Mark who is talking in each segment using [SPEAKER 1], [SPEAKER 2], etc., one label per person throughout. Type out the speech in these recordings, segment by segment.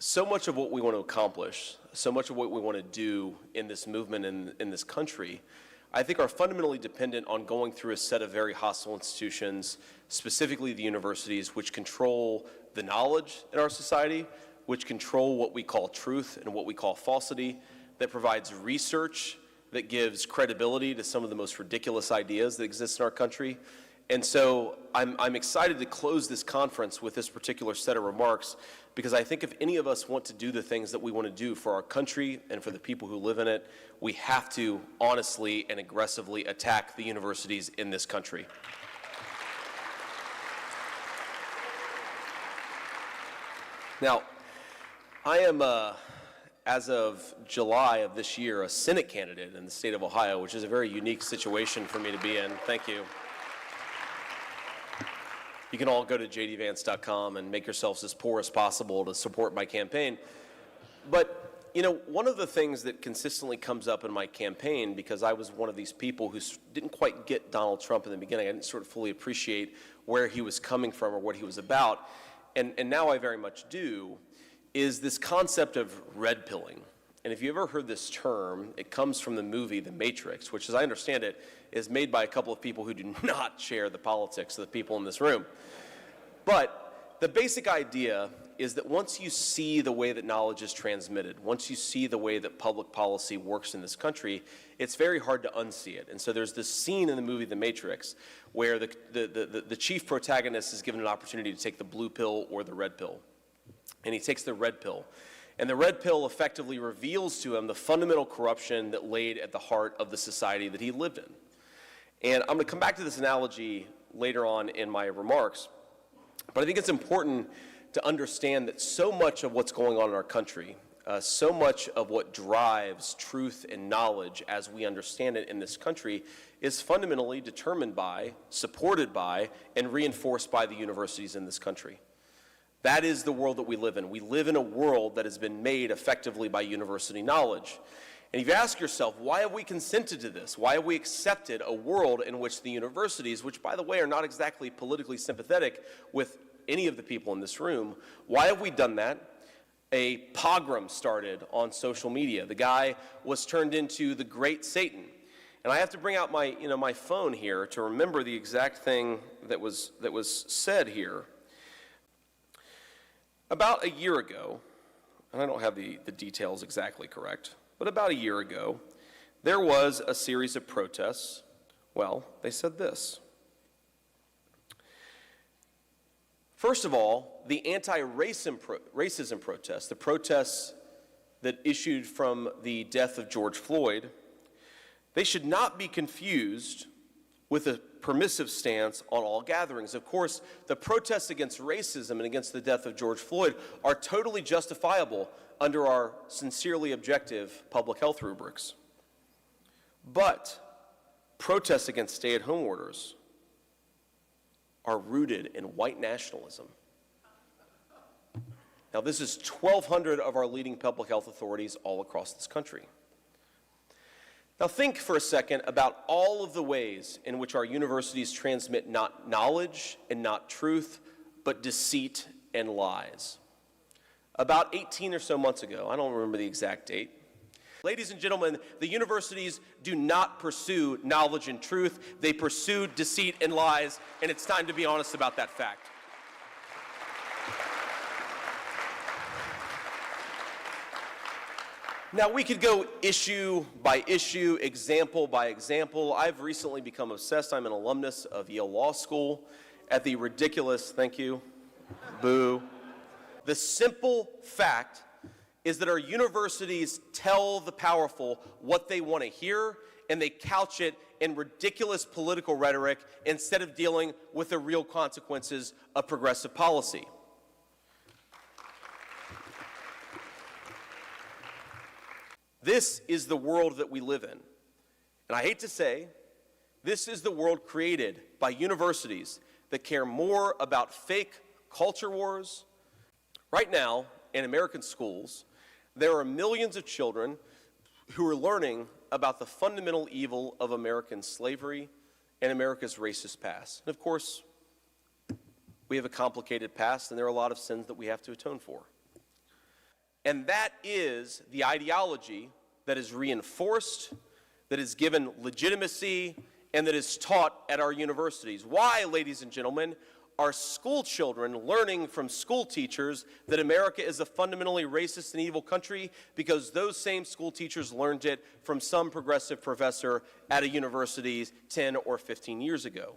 [SPEAKER 1] so much of what we want to accomplish, so much of what we want to do in this movement in this country, I think are fundamentally dependent on going through a set of very hostile institutions, specifically the universities, which control the knowledge in our society, which control what we call truth and what we call falsity, that provides research that gives credibility to some of the most ridiculous ideas that exist in our country. And so I'm excited to close this conference with this particular set of remarks, because I think if any of us want to do the things that we want to do for our country and for the people who live in it, we have to honestly and aggressively attack the universities in this country. Now, I am, as of July of this year, a Senate candidate in the state of Ohio, which is a very unique situation for me to be in. Thank you. You can all go to jdvance.com and make yourselves as poor as possible to support my campaign. But, you know, one of the things that consistently comes up in my campaign, because I was one of these people who didn't quite get Donald Trump in the beginning, I didn't sort of fully appreciate where he was coming from or what he was about, and now I very much do, is this concept of red pilling. And if you ever heard this term, it comes from the movie The Matrix, which, as I understand it, is made by a couple of people who do not share the politics of the people in this room. But the basic idea is that once you see the way that knowledge is transmitted, once you see the way that public policy works in this country, it's very hard to unsee it. And so there's this scene in the movie The Matrix where the chief protagonist is given an opportunity to take the blue pill or the red pill. And he takes the red pill. And the red pill effectively reveals to him the fundamental corruption that laid at the heart of the society that he lived in. And I'm going to come back to this analogy later on in my remarks, but I think it's important to understand that so much of what's going on in our country, so much of what drives truth and knowledge as we understand it in this country is fundamentally determined by, supported by, and reinforced by the universities in this country. That is the world that we live in. We live in a world that has been made effectively by university knowledge. And if you ask yourself, why have we consented to this? Why have we accepted a world in which the universities, which, by the way, are not exactly politically sympathetic with any of the people in this room, why have we done that? A pogrom started on social media. The guy was turned into the great Satan. And I have to bring out my phone here to remember the exact thing that was said here. About a year ago, and I don't have the details exactly correct, but about a year ago, there was a series of protests. Well, they said this. First of all, the anti-racism protests, the protests that issued from the death of George Floyd, they should not be confused with a permissive stance on all gatherings. Of course, the protests against racism and against the death of George Floyd are totally justifiable under our sincerely objective public health rubrics. But protests against stay-at-home orders are rooted in white nationalism. Now, this is 1,200 of our leading public health authorities all across this country. Now think for a second about all of the ways in which our universities transmit not knowledge and not truth, but deceit and lies. About 18 or so months ago, I don't remember the exact date, ladies and gentlemen, the universities do not pursue knowledge and truth, they pursue deceit and lies, and it's time to be honest about that fact. Now, we could go issue by issue, example by example. I've recently become obsessed. I'm an alumnus of Yale Law School at the ridiculous, thank you, boo. The simple fact is that our universities tell the powerful what they want to hear, and they couch it in ridiculous political rhetoric instead of dealing with the real consequences of progressive policy. This is the world that we live in. And I hate to say, this is the world created by universities that care more about fake culture wars. Right now, in American schools, there are millions of children who are learning about the fundamental evil of American slavery and America's racist past. And of course, we have a complicated past, and there are a lot of sins that we have to atone for. And that is the ideology that is reinforced, that is given legitimacy, and that is taught at our universities. Why, ladies and gentlemen, are school children learning from school teachers that America is a fundamentally racist and evil country? Because those same school teachers learned it from some progressive professor at a university 10 or 15 years ago.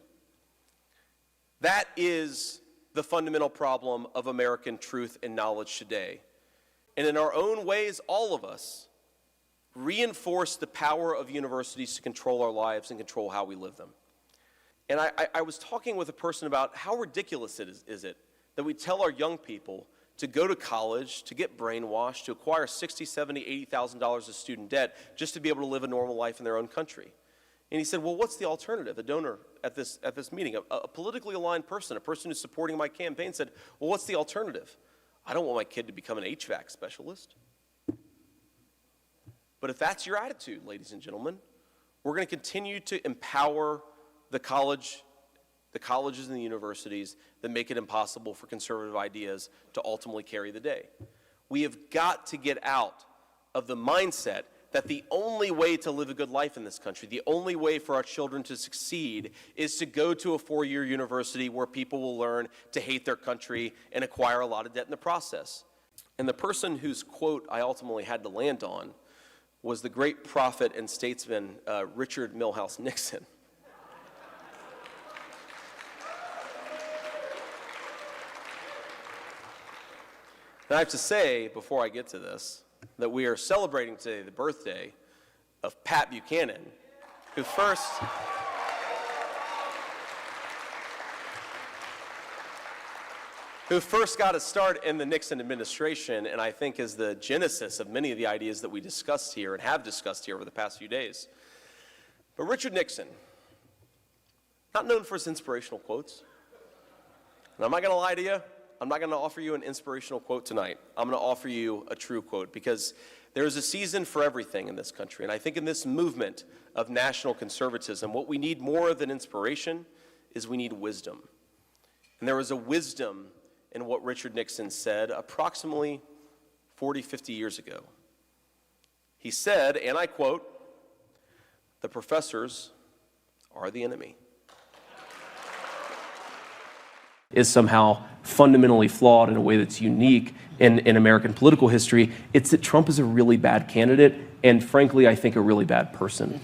[SPEAKER 1] That is the fundamental problem of American truth and knowledge today. And in our own ways, all of us reinforce the power of universities to control our lives and control how we live them. And I was talking with a person about how ridiculous is it that we tell our young people to go to college, to get brainwashed, to acquire $60,000, $70,000, $80,000 of student debt just to be able to live a normal life in their own country. And he said, well, what's the alternative? A donor at this meeting, a politically aligned person, a person who's supporting my campaign said, well, what's the alternative? I don't want my kid to become an HVAC specialist. But if that's your attitude, ladies and gentlemen, we're going to continue to empower the colleges and the universities that make it impossible for conservative ideas to ultimately carry the day. We have got to get out of the mindset that the only way to live a good life in this country, the only way for our children to succeed, is to go to a four-year university where people will learn to hate their country and acquire a lot of debt in the process. And the person whose quote I ultimately had to land on was the great prophet and statesman Richard Milhouse Nixon. And I have to say, before I get to this, that we are celebrating today the birthday of Pat Buchanan, who first got a start in the Nixon administration, and I think is the genesis of many of the ideas that we discussed here and have discussed here over the past few days. But Richard Nixon, not known for his inspirational quotes, and I'm not going to lie to you, I'm not going to offer you an inspirational quote tonight. I'm going to offer you a true quote, because there is a season for everything in this country. And I think in this movement of national conservatism, what we need more than inspiration is we need wisdom. And there was a wisdom in what Richard Nixon said approximately 40, 50 years ago. He said, and I quote, "The professors are the enemy." Is somehow fundamentally flawed in a way that's unique in American political history. It's that Trump is a really bad candidate, and frankly, I think a really bad person.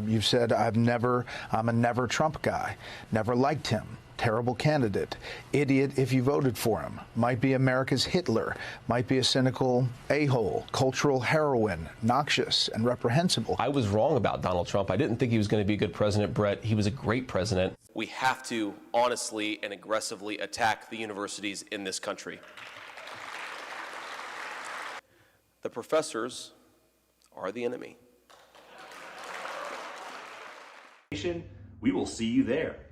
[SPEAKER 2] You've said, I'm a never Trump guy, never liked him, terrible candidate, idiot if you voted for him, might be America's Hitler, might be a cynical a-hole, cultural heroine, noxious and reprehensible.
[SPEAKER 3] I was wrong about Donald Trump. I didn't think he was going to be a good president, Brett. He was a great president.
[SPEAKER 1] We have to honestly and aggressively attack the universities in this country. The professors are the enemy.
[SPEAKER 4] We will see you there.